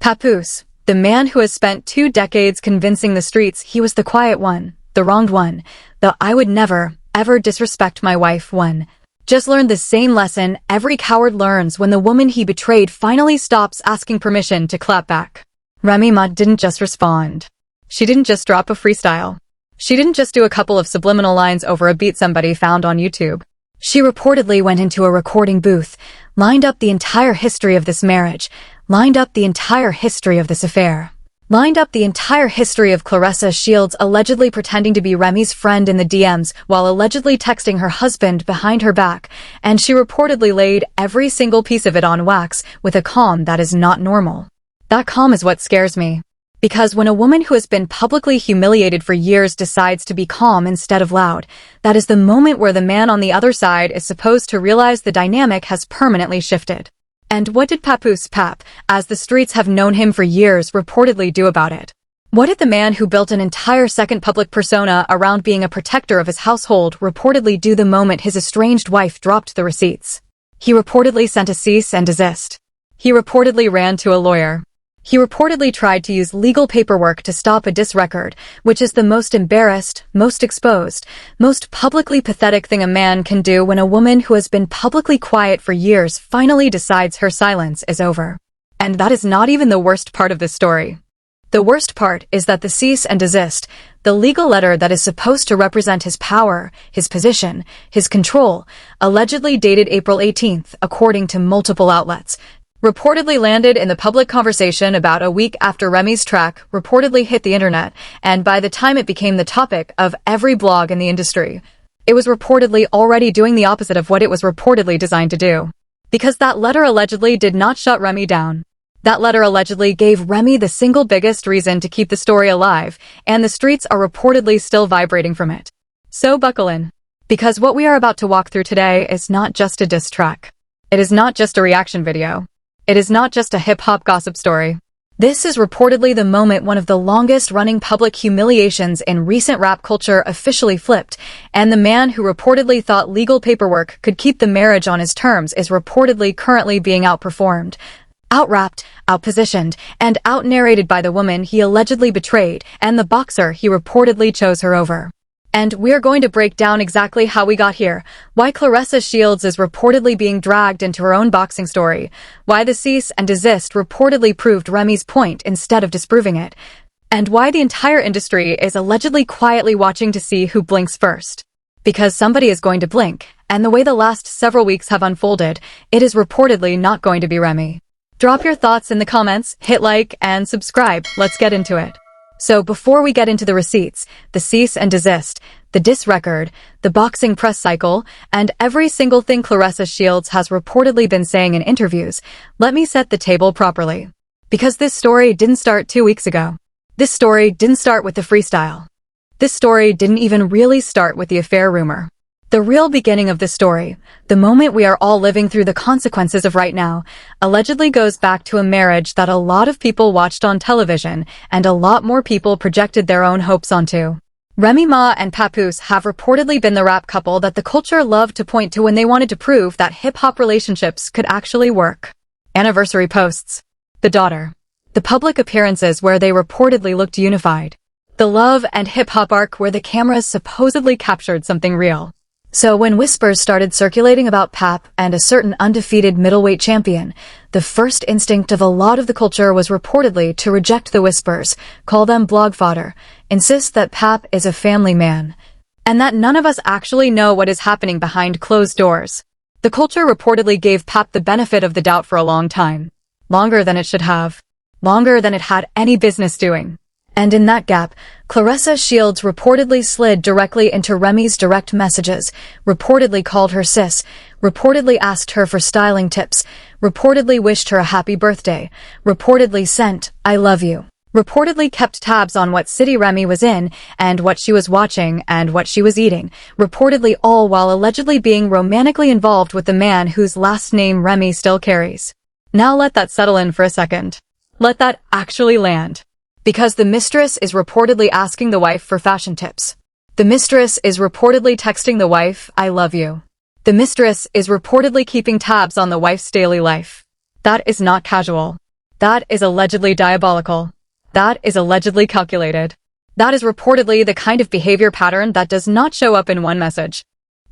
Papoose, the man who has spent 2 decades convincing the streets he was the quiet one, the wronged one, the I would never, ever disrespect my wife one, just learned the same lesson every coward learns when the woman he betrayed finally stops asking permission to clap back. Remy Ma didn't just respond. She didn't just drop a freestyle. She didn't just do a couple of subliminal lines over a beat somebody found on YouTube. She reportedly went into a recording booth, lined up the entire history of this marriage, lined up the entire history of this affair, lined up the entire history of Claressa Shields allegedly pretending to be Remy's friend in the DMs while allegedly texting her husband behind her back, and she reportedly laid every single piece of it on wax with a calm that is not normal. That calm is what scares me. Because when a woman who has been publicly humiliated for years decides to be calm instead of loud, that is the moment where the man on the other side is supposed to realize the dynamic has permanently shifted. And what did Papoose Pap, as the streets have known him for years, reportedly do about it? What did the man who built an entire second public persona around being a protector of his household reportedly do the moment his estranged wife dropped the receipts? He reportedly sent a cease and desist. He reportedly ran to a lawyer. He reportedly tried to use legal paperwork to stop a diss record, which is the most embarrassed, most exposed, most publicly pathetic thing a man can do when a woman who has been publicly quiet for years finally decides her silence is over. And that is not even the worst part of this story. The worst part is that the cease and desist, the legal letter that is supposed to represent his power, his position, his control, allegedly dated April 18th, according to multiple outlets, reportedly landed in the public conversation about a week after Remy's track reportedly hit the internet, and by the time it became the topic of every blog in the industry, it was reportedly already doing the opposite of what it was reportedly designed to do. Because that letter allegedly did not shut Remy down. That letter allegedly gave Remy the single biggest reason to keep the story alive, and the streets are reportedly still vibrating from it. So buckle in. Because what we are about to walk through today is not just a diss track. It is not just a reaction video. It is not just a hip-hop gossip story. This is reportedly the moment one of the longest-running public humiliations in recent rap culture officially flipped, and the man who reportedly thought legal paperwork could keep the marriage on his terms is reportedly currently being outperformed, out-rapped, out-positioned, and out-narrated by the woman he allegedly betrayed and the boxer he reportedly chose her over. And we're going to break down exactly how we got here, why Claressa Shields is reportedly being dragged into her own boxing story, why the cease and desist reportedly proved Remy's point instead of disproving it, and why the entire industry is allegedly quietly watching to see who blinks first. Because somebody is going to blink, and the way the last several weeks have unfolded, it is reportedly not going to be Remy. Drop your thoughts in the comments, hit like, and subscribe. Let's get into it. So before we get into the receipts, the cease and desist, the diss record, the boxing press cycle, and every single thing Claressa Shields has reportedly been saying in interviews, let me set the table properly. Because this story didn't start 2 weeks ago. This story didn't start with the freestyle. This story didn't even really start with the affair rumor. The real beginning of this story, the moment we are all living through the consequences of right now, allegedly goes back to a marriage that a lot of people watched on television and a lot more people projected their own hopes onto. Remy Ma and Papoose have reportedly been the rap couple that the culture loved to point to when they wanted to prove that hip-hop relationships could actually work. Anniversary posts. The daughter. The public appearances where they reportedly looked unified. The love and hip-hop arc where the cameras supposedly captured something real. So when whispers started circulating about Pap and a certain undefeated middleweight champion, the first instinct of a lot of the culture was reportedly to reject the whispers, call them blog fodder, insist that Pap is a family man, and that none of us actually know what is happening behind closed doors. The culture reportedly gave Pap the benefit of the doubt for a long time. Longer than it should have. Longer than it had any business doing. And in that gap, Claressa Shields reportedly slid directly into Remy's direct messages, reportedly called her sis, reportedly asked her for styling tips, reportedly wished her a happy birthday, reportedly sent, I love you, reportedly kept tabs on what city Remy was in, and what she was watching, and what she was eating, reportedly all while allegedly being romantically involved with the man whose last name Remy still carries. Now let that settle in for a second. Let that actually land. Because the mistress is reportedly asking the wife for fashion tips. The mistress is reportedly texting the wife, I love you. The mistress is reportedly keeping tabs on the wife's daily life. That is not casual. That is allegedly diabolical. That is allegedly calculated. That is reportedly the kind of behavior pattern that does not show up in one message.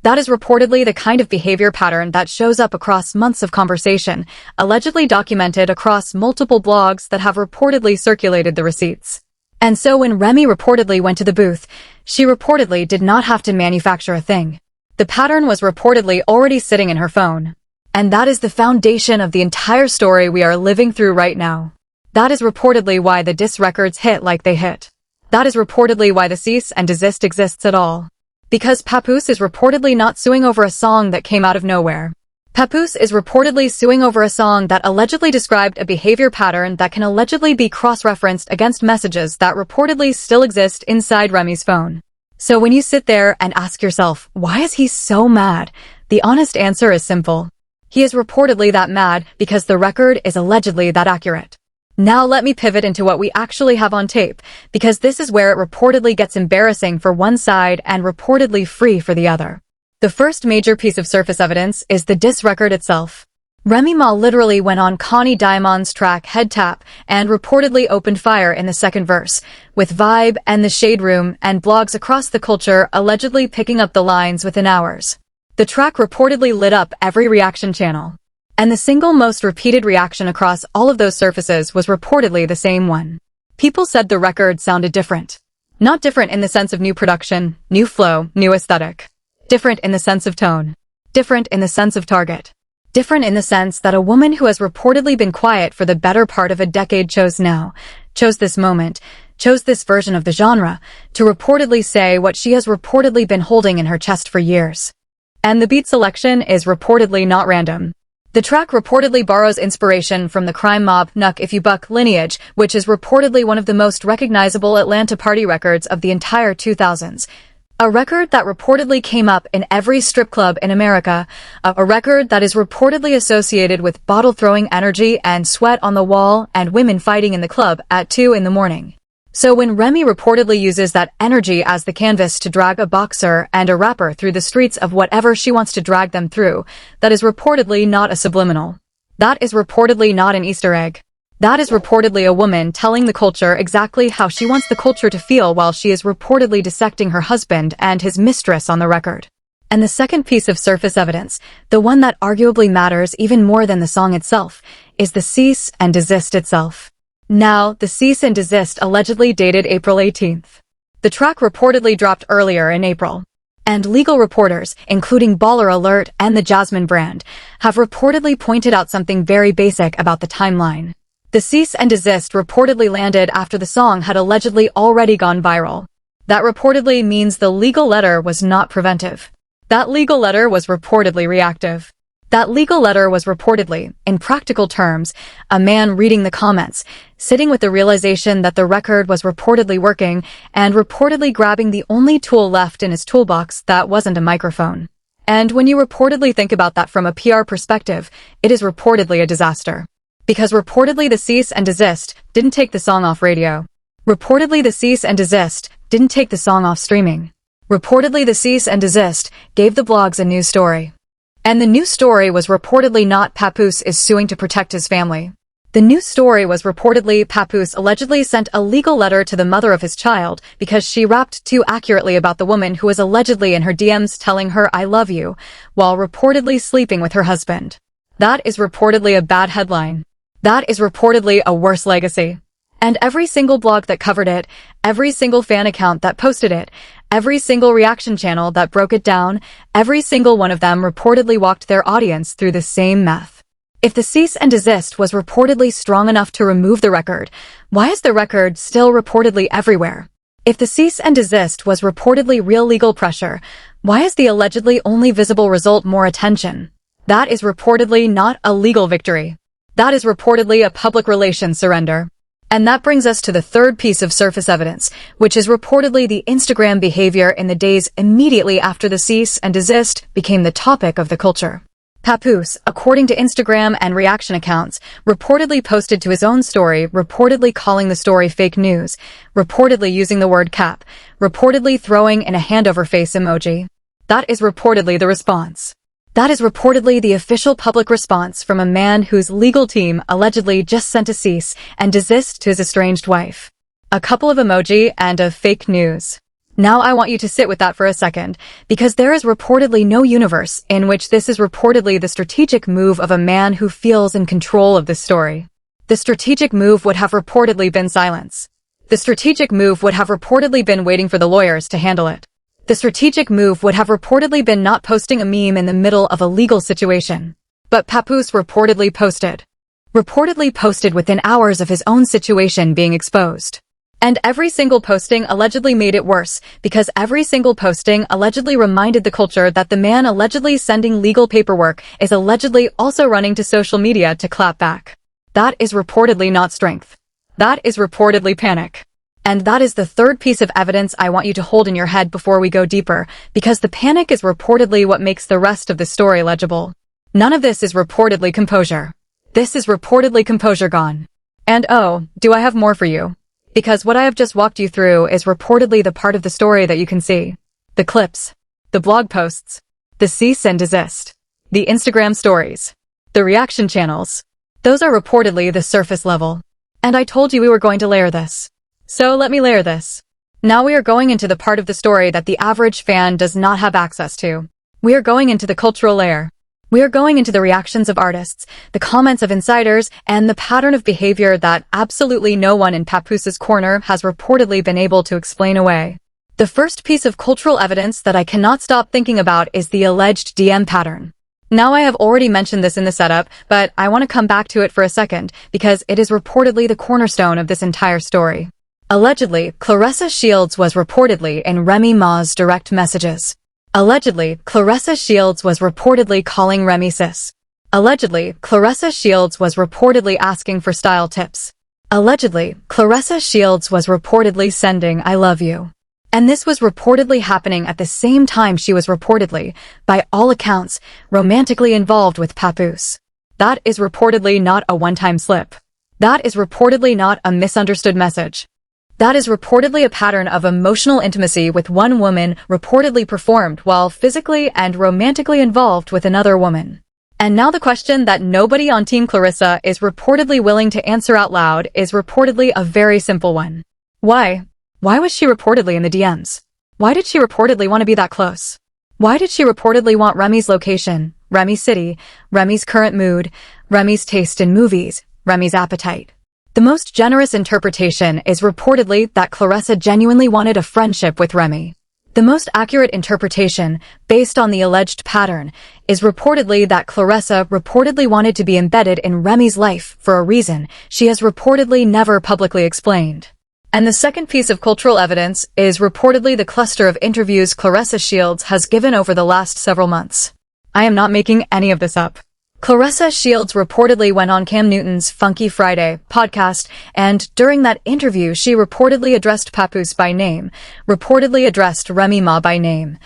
That is reportedly the kind of behavior pattern that shows up across months of conversation, allegedly documented across multiple blogs that have reportedly circulated the receipts. And so when Remy reportedly went to the booth, she reportedly did not have to manufacture a thing. The pattern was reportedly already sitting in her phone. And that is the foundation of the entire story we are living through right now. That is reportedly why the diss records hit like they hit. That is reportedly why the cease and desist exists at all. Because Papoose is reportedly not suing over a song that came out of nowhere. Papoose is reportedly suing over a song that allegedly described a behavior pattern that can allegedly be cross-referenced against messages that reportedly still exist inside Remy's phone. So when you sit there and ask yourself, why is he so mad? The honest answer is simple. He is reportedly that mad because the record is allegedly that accurate. Now let me pivot into what we actually have on tape, because this is where it reportedly gets embarrassing for one side and reportedly free for the other. The first major piece of surface evidence is the diss record itself. Remy Ma literally went on Connie Diamond's track Head Tap and reportedly opened fire in the second verse, with Vibe and The Shade Room and blogs across the culture allegedly picking up the lines within hours. The track reportedly lit up every reaction channel. And the single most repeated reaction across all of those surfaces was reportedly the same one. People said the record sounded different. Not different in the sense of new production, new flow, new aesthetic. Different in the sense of tone. Different in the sense of target. Different in the sense that a woman who has reportedly been quiet for the better part of a decade chose this moment, chose this version of the genre, to reportedly say what she has reportedly been holding in her chest for years. And the beat selection is reportedly not random. The track reportedly borrows inspiration from the crime mob Knuck If You Buck lineage, which is reportedly one of the most recognizable Atlanta party records of the entire 2000s. A record that reportedly came up in every strip club in America. A record that is reportedly associated with bottle-throwing energy and sweat on the wall and women fighting in the club at 2 in the morning. So when Remy reportedly uses that energy as the canvas to drag a boxer and a rapper through the streets of whatever she wants to drag them through, that is reportedly not a subliminal. That is reportedly not an Easter egg. That is reportedly a woman telling the culture exactly how she wants the culture to feel while she is reportedly dissecting her husband and his mistress on the record. And the second piece of surface evidence, the one that arguably matters even more than the song itself, is the cease and desist itself. Now, the cease and desist allegedly dated April 18th. The track reportedly dropped earlier in April. And legal reporters, including Baller Alert and the Jasmine brand, have reportedly pointed out something very basic about the timeline. The cease and desist reportedly landed after the song had allegedly already gone viral. That reportedly means the legal letter was not preventive. That legal letter was reportedly reactive. That legal letter was reportedly, in practical terms, a man reading the comments, sitting with the realization that the record was reportedly working, and reportedly grabbing the only tool left in his toolbox that wasn't a microphone. And when you reportedly think about that from a PR perspective, it is reportedly a disaster. Because reportedly the cease and desist didn't take the song off radio. Reportedly the cease and desist didn't take the song off streaming. Reportedly the cease and desist gave the blogs a news story. And the news story was reportedly not Papoose is suing to protect his family. The news story was reportedly Papoose allegedly sent a legal letter to the mother of his child because she rapped too accurately about the woman who was allegedly in her DMs telling her "I love you," while reportedly sleeping with her husband. That is reportedly a bad headline. That is reportedly a worse legacy. And every single blog that covered it, every single fan account that posted it, every single reaction channel that broke it down, every single one of them reportedly walked their audience through the same meth. If the cease and desist was reportedly strong enough to remove the record, why is the record still reportedly everywhere? If the cease and desist was reportedly real legal pressure, why is the allegedly only visible result more attention? That is reportedly not a legal victory. That is reportedly a public relations surrender. And that brings us to the third piece of surface evidence, which is reportedly the Instagram behavior in the days immediately after the cease and desist became the topic of the culture. Papoose, according to Instagram and reaction accounts, reportedly posted to his own story, reportedly calling the story fake news, reportedly using the word cap, reportedly throwing in a hand over face emoji. That is reportedly the response. That is reportedly the official public response from a man whose legal team allegedly just sent a cease and desist to his estranged wife. A couple of emoji and a fake news. Now I want you to sit with that for a second, because there is reportedly no universe in which this is reportedly the strategic move of a man who feels in control of this story. The strategic move would have reportedly been silence. The strategic move would have reportedly been waiting for the lawyers to handle it. The strategic move would have reportedly been not posting a meme in the middle of a legal situation. But Papoose reportedly posted. Reportedly posted within hours of his own situation being exposed. And every single posting allegedly made it worse, because every single posting allegedly reminded the culture that the man allegedly sending legal paperwork is allegedly also running to social media to clap back. That is reportedly not strength. That is reportedly panic. And that is the third piece of evidence I want you to hold in your head before we go deeper, because the panic is reportedly what makes the rest of the story legible. None of this is reportedly composure. This is reportedly composure gone. And oh, do I have more for you? Because what I have just walked you through is reportedly the part of the story that you can see. The clips. The blog posts. The cease and desist. The Instagram stories. The reaction channels. Those are reportedly the surface level. And I told you we were going to layer this. So let me layer this. Now we are going into the part of the story that the average fan does not have access to. We are going into the cultural layer. We are going into the reactions of artists, the comments of insiders, and the pattern of behavior that absolutely no one in Papoose's corner has reportedly been able to explain away. The first piece of cultural evidence that I cannot stop thinking about is the alleged DM pattern. Now I have already mentioned this in the setup, but I want to come back to it for a second, because it is reportedly the cornerstone of this entire story. Allegedly, Claressa Shields was reportedly in Remy Ma's direct messages. Allegedly, Claressa Shields was reportedly calling Remy sis. Allegedly, Claressa Shields was reportedly asking for style tips. Allegedly, Claressa Shields was reportedly sending I love you. And this was reportedly happening at the same time she was reportedly, by all accounts, romantically involved with Papoose. That is reportedly not a one-time slip. That is reportedly not a misunderstood message. That is reportedly a pattern of emotional intimacy with one woman reportedly performed while physically and romantically involved with another woman. And now the question that nobody on Team Claressa is reportedly willing to answer out loud is reportedly a very simple one. Why? Why was she reportedly in the DMs? Why did she reportedly want to be that close? Why did she reportedly want Remy's location, Remy's city, Remy's current mood, Remy's taste in movies, Remy's appetite? The most generous interpretation is reportedly that Claressa genuinely wanted a friendship with Remy. The most accurate interpretation, based on the alleged pattern, is reportedly that Claressa reportedly wanted to be embedded in Remy's life for a reason she has reportedly never publicly explained. And the second piece of cultural evidence is reportedly the cluster of interviews Claressa Shields has given over the last several months. I am not making any of this up. Claressa Shields reportedly went on Cam Newton's Funky Friday podcast, and during that interview she reportedly addressed Papoose by name, reportedly addressed Remy Ma by name,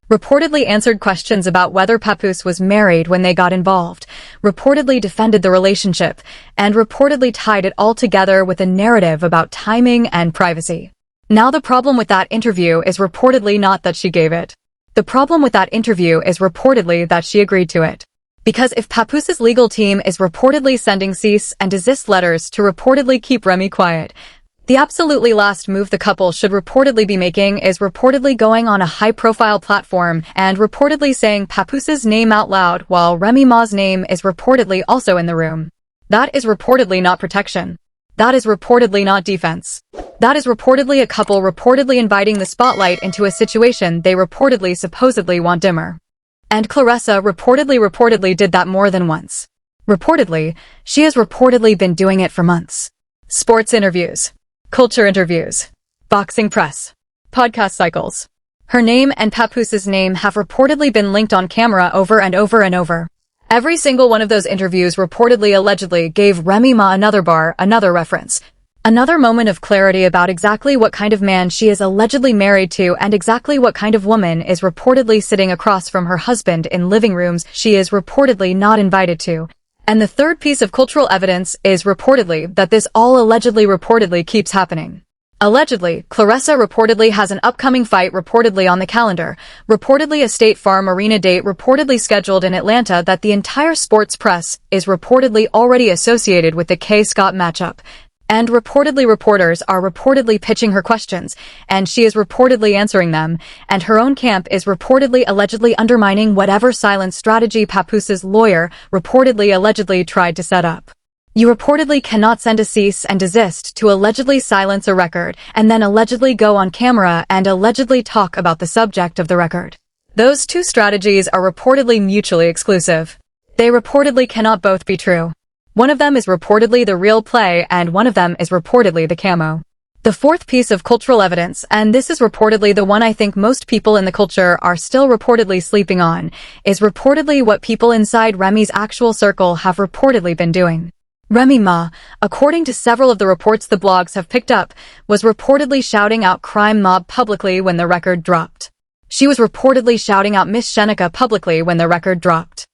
reportedly answered questions about whether Papoose was married when they got involved, reportedly defended the relationship, and reportedly tied it all together with a narrative about timing and privacy. Now the problem with that interview is reportedly not that she gave it. The problem with that interview is reportedly that she agreed to it. Because if Papoose's legal team is reportedly sending cease and desist letters to reportedly keep Remy quiet, the absolutely last move the couple should reportedly be making is reportedly going on a high-profile platform and reportedly saying Papoose's name out loud while Remy Ma's name is reportedly also in the room. That is reportedly not protection. That is reportedly not defense. That is reportedly a couple reportedly inviting the spotlight into a situation they reportedly supposedly want dimmer. And Claressa reportedly did that more than once. Reportedly, she has reportedly been doing it for months. Sports interviews. Culture interviews. Boxing press. Podcast cycles. Her name and Papoose's name have reportedly been linked on camera over and over and over. Every single one of those interviews reportedly allegedly gave Remy Ma another bar, another reference. Another moment of clarity about exactly what kind of man she is allegedly married to and exactly what kind of woman is reportedly sitting across from her husband in living rooms she is reportedly not invited to. And the third piece of cultural evidence is reportedly that this all allegedly reportedly keeps happening. Allegedly, Claressa reportedly has an upcoming fight reportedly on the calendar, reportedly a State Farm Arena date reportedly scheduled in Atlanta that the entire sports press is reportedly already associated with the K. Scott matchup. And reportedly reporters are reportedly pitching her questions, and she is reportedly answering them, and her own camp is reportedly allegedly undermining whatever silence strategy Papoose's lawyer reportedly allegedly tried to set up. You reportedly cannot send a cease and desist to allegedly silence a record and then allegedly go on camera and allegedly talk about the subject of the record. Those two strategies are reportedly mutually exclusive. They reportedly cannot both be true. One of them is reportedly the real play and one of them is reportedly the camo. The fourth piece of cultural evidence, and this is reportedly the one I think most people in the culture are still reportedly sleeping on, is reportedly what people inside Remy's actual circle have reportedly been doing. Remy Ma, according to several of the reports the blogs have picked up, was reportedly shouting out Crime Mob publicly when the record dropped. She was reportedly shouting out Miss Shenika publicly when the record dropped.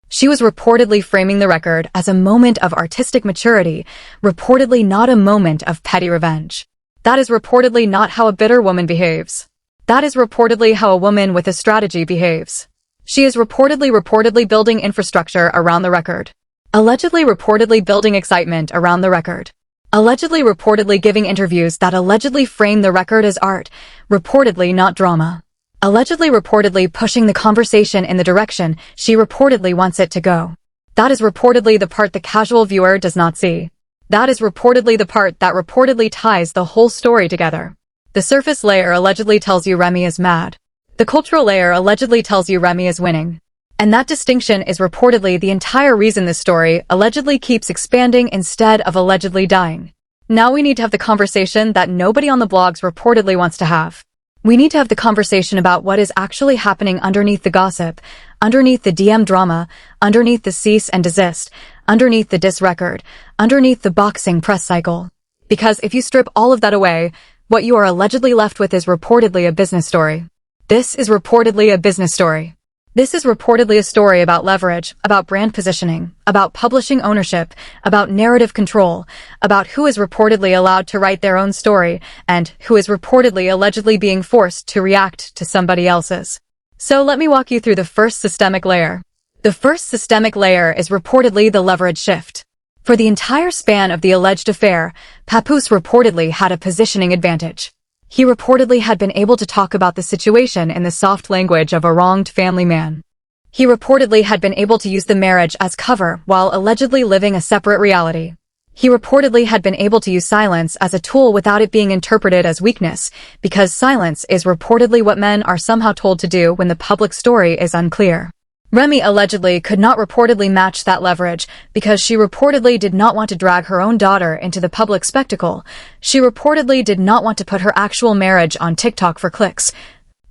She was reportedly framing the record as a moment of artistic maturity, reportedly not a moment of petty revenge. That is reportedly not how a bitter woman behaves. That is reportedly how a woman with a strategy behaves. She is reportedly building infrastructure around the record. Allegedly reportedly building excitement around the record. Allegedly reportedly giving interviews that allegedly frame the record as art, reportedly not drama. Allegedly reportedly pushing the conversation in the direction she reportedly wants it to go. That is reportedly the part the casual viewer does not see. That is reportedly the part that reportedly ties the whole story together. The surface layer allegedly tells you Remy is mad. The cultural layer allegedly tells you Remy is winning. And that distinction is reportedly the entire reason this story allegedly keeps expanding instead of allegedly dying. Now we need to have the conversation that nobody on the blogs reportedly wants to have. We need to have the conversation about what is actually happening underneath the gossip, underneath the DM drama, underneath the cease and desist, underneath the diss record, underneath the boxing press cycle. Because if you strip all of that away, what you are allegedly left with is reportedly a business story. This is reportedly a business story. This is reportedly a story about leverage, about brand positioning, about publishing ownership, about narrative control, about who is reportedly allowed to write their own story, and who is reportedly allegedly being forced to react to somebody else's. So let me walk you through the first systemic layer. The first systemic layer is reportedly the leverage shift. For the entire span of the alleged affair, Papoose reportedly had a positioning advantage. He reportedly had been able to talk about the situation in the soft language of a wronged family man. He reportedly had been able to use the marriage as cover while allegedly living a separate reality. He reportedly had been able to use silence as a tool without it being interpreted as weakness, because silence is reportedly what men are somehow told to do when the public story is unclear. Remy allegedly could not reportedly match that leverage because she reportedly did not want to drag her own daughter into the public spectacle. She reportedly did not want to put her actual marriage on TikTok for clicks.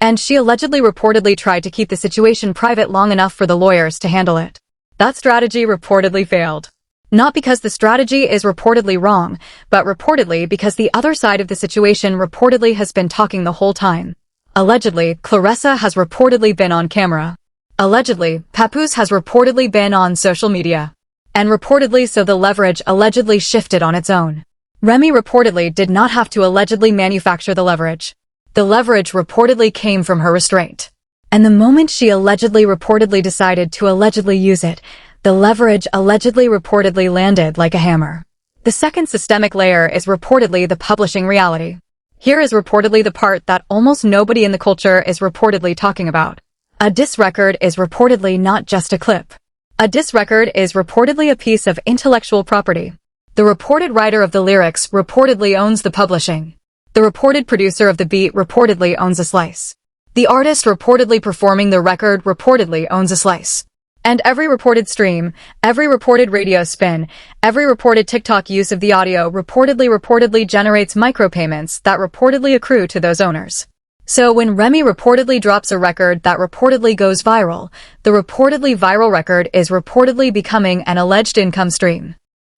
And she allegedly reportedly tried to keep the situation private long enough for the lawyers to handle it. That strategy reportedly failed. Not because the strategy is reportedly wrong, but reportedly because the other side of the situation reportedly has been talking the whole time. Allegedly, Claressa has reportedly been on camera. Allegedly, Papoose has reportedly been on social media. And reportedly so the leverage allegedly shifted on its own. Remy reportedly did not have to allegedly manufacture the leverage. The leverage reportedly came from her restraint. And the moment she allegedly reportedly decided to allegedly use it, the leverage allegedly reportedly landed like a hammer. The second systemic layer is reportedly the publishing reality. Here is reportedly the part that almost nobody in the culture is reportedly talking about. A diss record is reportedly not just a clip. A diss record is reportedly a piece of intellectual property. The reported writer of the lyrics reportedly owns the publishing. The reported producer of the beat reportedly owns a slice. The artist reportedly performing the record reportedly owns a slice. And every reported stream, every reported radio spin, every reported TikTok use of the audio reportedly generates micropayments that reportedly accrue to those owners. So when Remy reportedly drops a record that reportedly goes viral, the reportedly viral record is reportedly becoming an alleged income stream.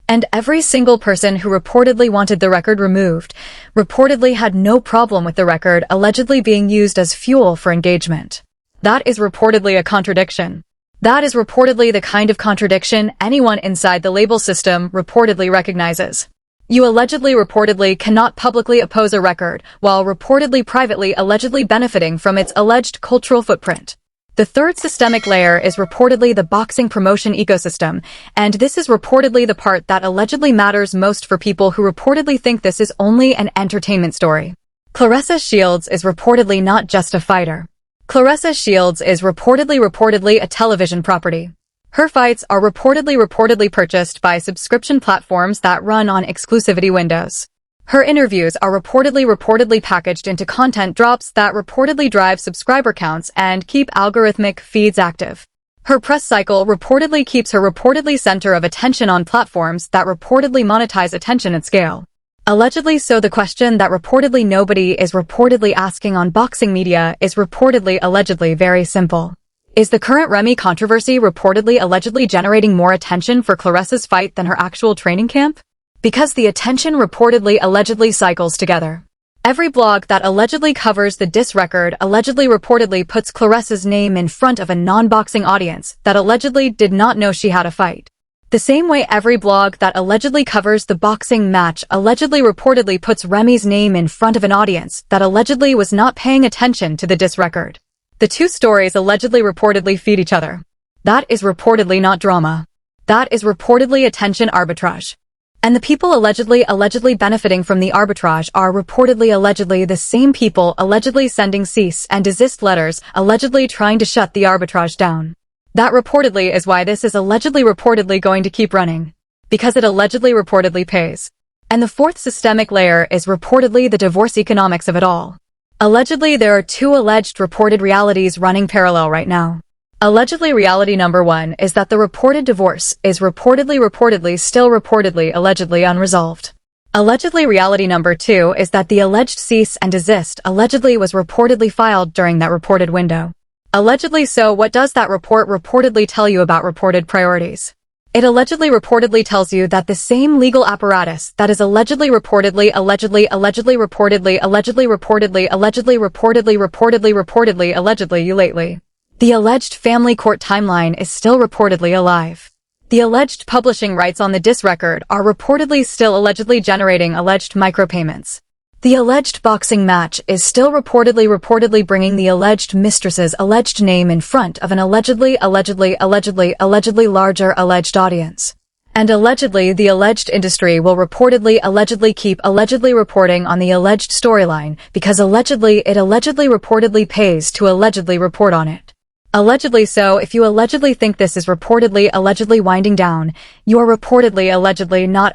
And every single person who reportedly wanted the record removed reportedly had no problem with the record allegedly being used as fuel for engagement. That is reportedly a contradiction. That is reportedly the kind of contradiction anyone inside the label system reportedly recognizes. You allegedly reportedly cannot publicly oppose a record while reportedly privately allegedly benefiting from its alleged cultural footprint. The third systemic layer is reportedly the boxing promotion ecosystem, and this is reportedly the part that allegedly matters most for people who reportedly think this is only an entertainment story. Claressa Shields is reportedly not just a fighter. Claressa Shields is reportedly a television property. Her fights are reportedly purchased by subscription platforms that run on exclusivity windows. Her interviews are reportedly packaged into content drops that reportedly drive subscriber counts and keep algorithmic feeds active. Her press cycle reportedly keeps her center of attention on platforms that reportedly monetize attention at scale. Allegedly, so the question that reportedly nobody is reportedly asking on boxing media is allegedly very simple. Is the current Remy controversy allegedly generating more attention for Claressa's fight than her actual training camp? Because the attention allegedly cycles together. Every blog that allegedly covers the diss record reportedly puts Claressa's name in front of a non-boxing audience that allegedly did not know she had a fight. The same way every blog that allegedly covers the boxing match reportedly puts Remy's name in front of an audience that allegedly was not paying attention to the diss record. The two stories reportedly feed each other. That is reportedly not drama. That is reportedly attention arbitrage. And the people allegedly benefiting from the arbitrage are allegedly the same people allegedly sending cease and desist letters allegedly trying to shut the arbitrage down. That reportedly is why this is reportedly going to keep running. Because it reportedly pays. And the fourth systemic layer is reportedly the divorce economics of it all. Allegedly, there are two alleged reported realities running parallel right now. Allegedly, reality number one is that the reported divorce is reportedly allegedly unresolved. Allegedly, reality number two is that the alleged cease and desist allegedly was reportedly filed during that reported window. Allegedly, so what does that report reportedly tell you about reported priorities? It reportedly tells you that the same legal apparatus that is allegedly the alleged family court timeline is still reportedly alive. The alleged publishing rights on the diss record are reportedly still allegedly generating alleged micropayments. The alleged boxing match is still reportedly bringing the alleged mistress's alleged name in front of an allegedly larger alleged audience. And allegedly, the alleged industry will reportedly keep reporting on the alleged storyline because it reportedly pays to allegedly report on it. Allegedly, so if you allegedly think this is allegedly winding down, you are allegedly not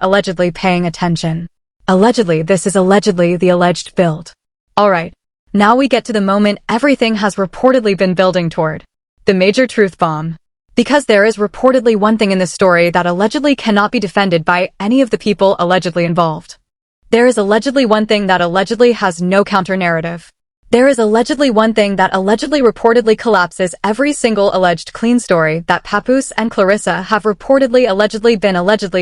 paying attention. Allegedly, this is the alleged build. Alright, now we get to the moment everything has reportedly been building toward. The major truth bomb. Because there is reportedly one thing in this story that allegedly cannot be defended by any of the people allegedly involved. There is allegedly one thing that allegedly has no counter-narrative. There is allegedly one thing that reportedly collapses every single alleged clean story that Papoose and Claressa have reportedly been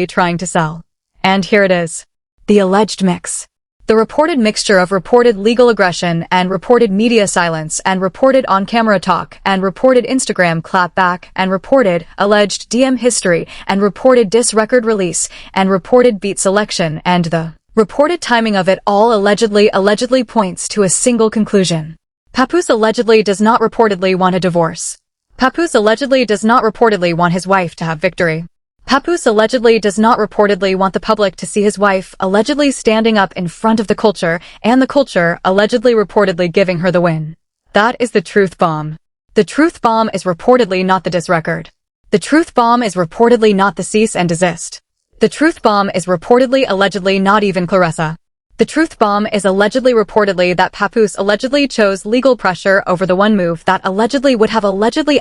trying to sell. And here it is. The alleged mix. The reported mixture of reported legal aggression and reported media silence and reported on-camera talk and reported Instagram clapback and reported alleged DM history and reported diss record release and reported beat selection and the reported timing of it all allegedly points to a single conclusion. Papoose allegedly does not reportedly want a divorce. Papoose allegedly does not reportedly want his wife to have victory. Papoose allegedly does not reportedly want the public to see his wife allegedly standing up in front of the culture and the culture reportedly giving her the win. That is the truth bomb. The truth bomb is reportedly not the diss record. The truth bomb is reportedly not the cease and desist. The truth bomb is allegedly not even Claressa. The truth bomb is reportedly that Papoose allegedly chose legal pressure over the one move that allegedly would have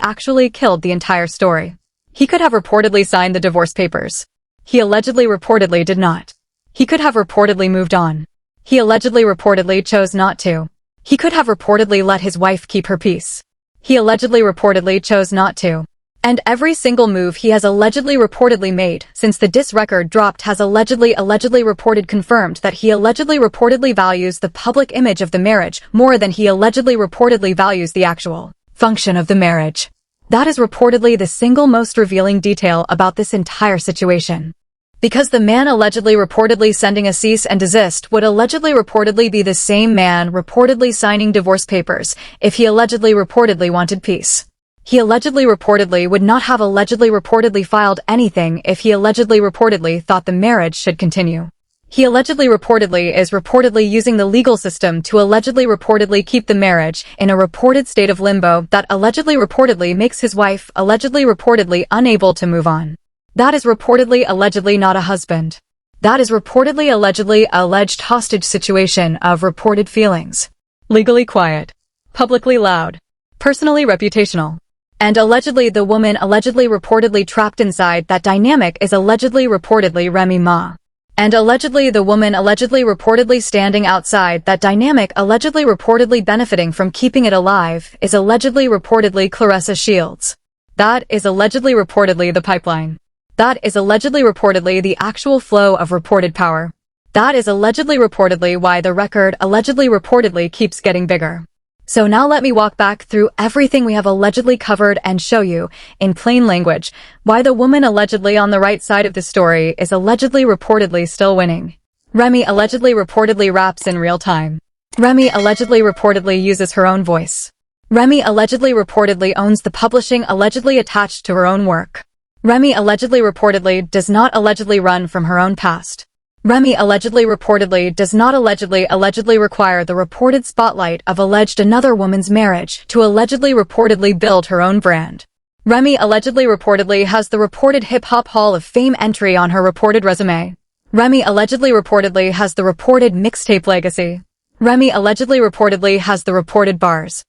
actually killed the entire story. He could have reportedly signed the divorce papers. He reportedly did not. He could have reportedly moved on. He reportedly chose not to. He could have reportedly let his wife keep her peace. He reportedly chose not to. And every single move he has reportedly made since the diss record dropped has allegedly confirmed that he reportedly values the public image of the marriage more than he reportedly values the actual function of the marriage. That is reportedly the single most revealing detail about this entire situation. Because the man allegedly reportedly sending a cease and desist would allegedly reportedly be the same man reportedly signing divorce papers if he allegedly reportedly wanted peace. He allegedly reportedly would not have allegedly reportedly filed anything if he allegedly reportedly thought the marriage should continue. He allegedly reportedly is reportedly using the legal system to allegedly reportedly keep the marriage in a reported state of limbo that allegedly reportedly makes his wife allegedly reportedly unable to move on. That is reportedly allegedly not a husband. That is reportedly allegedly alleged hostage situation of reported feelings. Legally quiet. Publicly loud. Personally reputational. And allegedly the woman allegedly reportedly trapped inside that dynamic is allegedly reportedly Remy Ma. And allegedly the woman allegedly reportedly standing outside that dynamic allegedly reportedly benefiting from keeping it alive is allegedly reportedly Claressa Shields. That is allegedly reportedly the pipeline. That is allegedly reportedly the actual flow of reported power. That is allegedly reportedly why the record allegedly reportedly keeps getting bigger. So now let me walk back through everything we have allegedly covered and show you, in plain language, why the woman allegedly on the right side of the story is allegedly reportedly still winning. Remy allegedly reportedly raps in real time. Remy allegedly reportedly uses her own voice. Remy allegedly reportedly owns the publishing allegedly attached to her own work. Remy allegedly reportedly does not allegedly run from her own past. Remy allegedly reportedly does not allegedly require the reported spotlight of alleged another woman's marriage to allegedly reportedly build her own brand. Remy allegedly reportedly has the reported hip-hop Hall of Fame entry on her reported resume. Remy allegedly reportedly has the reported mixtape legacy. Remy allegedly reportedly has the reported bars.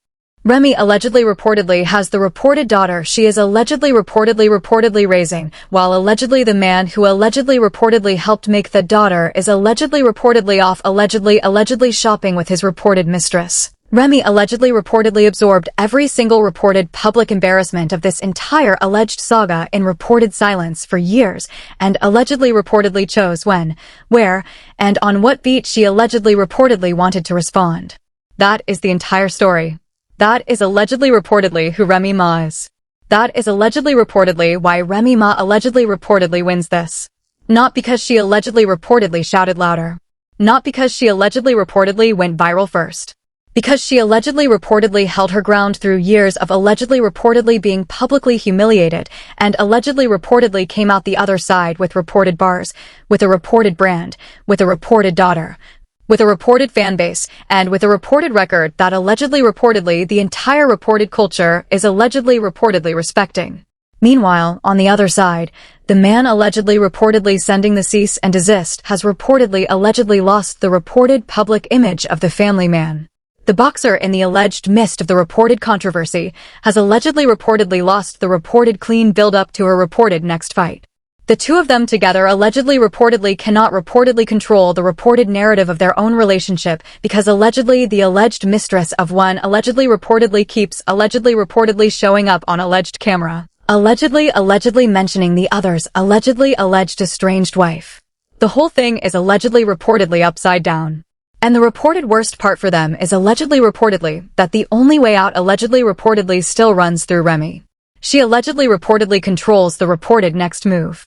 Remy allegedly reportedly has the reported daughter she is allegedly reportedly raising, while allegedly the man who allegedly reportedly helped make the daughter is allegedly reportedly off allegedly shopping with his reported mistress. Remy allegedly reportedly absorbed every single reported public embarrassment of this entire alleged saga in reported silence for years, and allegedly reportedly chose when, where, and on what beat she allegedly reportedly wanted to respond. That is the entire story. That is allegedly reportedly who Remy Ma is. That is allegedly reportedly why Remy Ma allegedly reportedly wins this. Not because she allegedly reportedly shouted louder. Not because she allegedly reportedly went viral first. Because she allegedly reportedly held her ground through years of allegedly reportedly being publicly humiliated and allegedly reportedly came out the other side with reported bars, with a reported brand, with a reported daughter, with a reported fan base, and with a reported record that allegedly reportedly the entire reported culture is allegedly reportedly respecting. Meanwhile, on the other side, the man allegedly reportedly sending the cease and desist has reportedly allegedly lost the reported public image of the family man. The boxer in the alleged midst of the reported controversy has allegedly reportedly lost the reported clean build-up to her reported next fight. The two of them together allegedly reportedly cannot reportedly control the reported narrative of their own relationship because allegedly the alleged mistress of one allegedly reportedly keeps allegedly reportedly showing up on alleged camera. Allegedly mentioning the other's allegedly alleged estranged wife. The whole thing is allegedly reportedly upside down. And the reported worst part for them is allegedly reportedly that the only way out allegedly reportedly still runs through Remy. She allegedly reportedly controls the reported next move.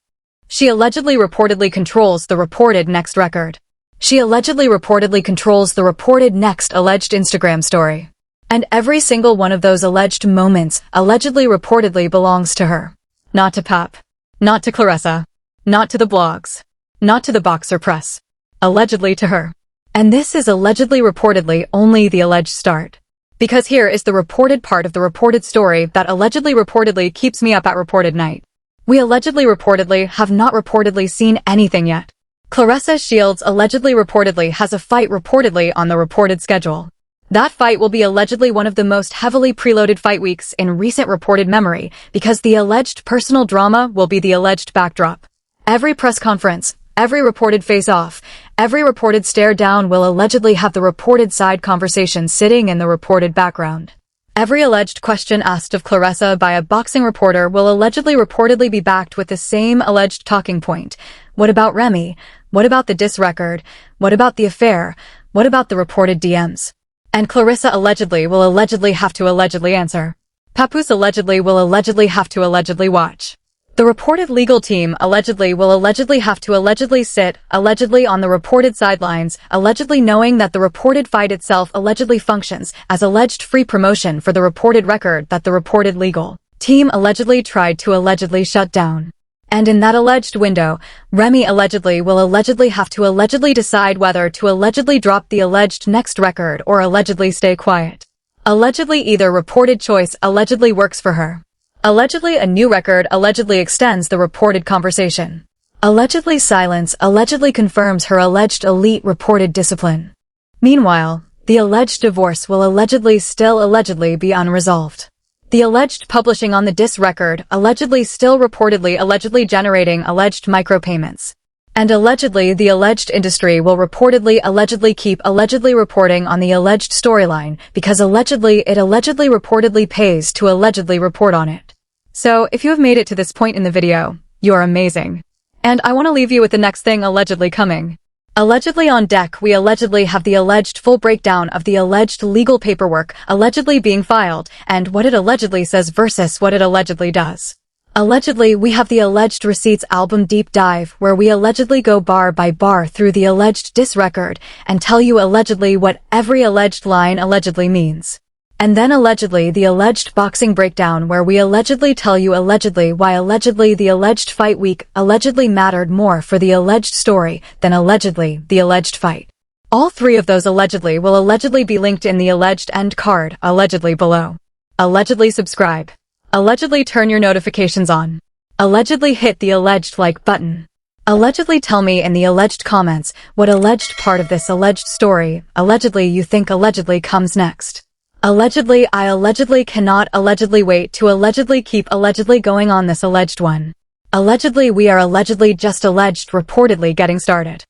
She allegedly reportedly controls the reported next record. She allegedly reportedly controls the reported next alleged Instagram story. And every single one of those alleged moments allegedly reportedly belongs to her. Not to Pap. Not to Claressa. Not to the blogs. Not to the boxer press. Allegedly to her. And this is allegedly reportedly only the alleged start. Because here is the reported part of the reported story that allegedly reportedly keeps me up at reported night. We allegedly reportedly have not reportedly seen anything yet. Claressa Shields allegedly reportedly has a fight reportedly on the reported schedule. That fight will be allegedly one of the most heavily preloaded fight weeks in recent reported memory because the alleged personal drama will be the alleged backdrop. Every press conference, every reported face-off, every reported stare-down will allegedly have the reported side conversation sitting in the reported background. Every alleged question asked of Claressa by a boxing reporter will allegedly reportedly be backed with the same alleged talking point. What about Remy? What about the diss record? What about the affair? What about the reported DMs? And Claressa allegedly will allegedly have to allegedly answer. Papoose allegedly will allegedly have to allegedly watch. The reported legal team allegedly will allegedly have to allegedly sit, allegedly on the reported sidelines, allegedly knowing that the reported fight itself allegedly functions as alleged free promotion for the reported record that the reported legal team allegedly tried to allegedly shut down. And in that alleged window, Remy allegedly will allegedly have to allegedly decide whether to allegedly drop the alleged next record or allegedly stay quiet. Allegedly either reported choice allegedly works for her. Allegedly a new record allegedly extends the reported conversation. Allegedly silence allegedly confirms her alleged elite reported discipline. Meanwhile, the alleged divorce will allegedly still allegedly be unresolved. The alleged publishing on the diss record allegedly still reportedly allegedly generating alleged micropayments. And allegedly the alleged industry will reportedly allegedly keep allegedly reporting on the alleged storyline because allegedly it allegedly reportedly pays to allegedly report on it. So, if you have made it to this point in the video, you are amazing. And I want to leave you with the next thing allegedly coming. Allegedly on deck we allegedly have the alleged full breakdown of the alleged legal paperwork allegedly being filed and what it allegedly says versus what it allegedly does. Allegedly we have the alleged receipts album deep dive where we allegedly go bar by bar through the alleged diss record and tell you allegedly what every alleged line allegedly means. And then allegedly the alleged boxing breakdown where we allegedly tell you allegedly why allegedly the alleged fight week allegedly mattered more for the alleged story than allegedly the alleged fight. All three of those allegedly will allegedly be linked in the alleged end card allegedly below. Allegedly subscribe. Allegedly turn your notifications on. Allegedly hit the alleged like button. Allegedly tell me in the alleged comments what alleged part of this alleged story allegedly you think allegedly comes next. Allegedly I allegedly cannot allegedly wait to allegedly keep allegedly going on this alleged one. Allegedly we are allegedly just alleged reportedly getting started.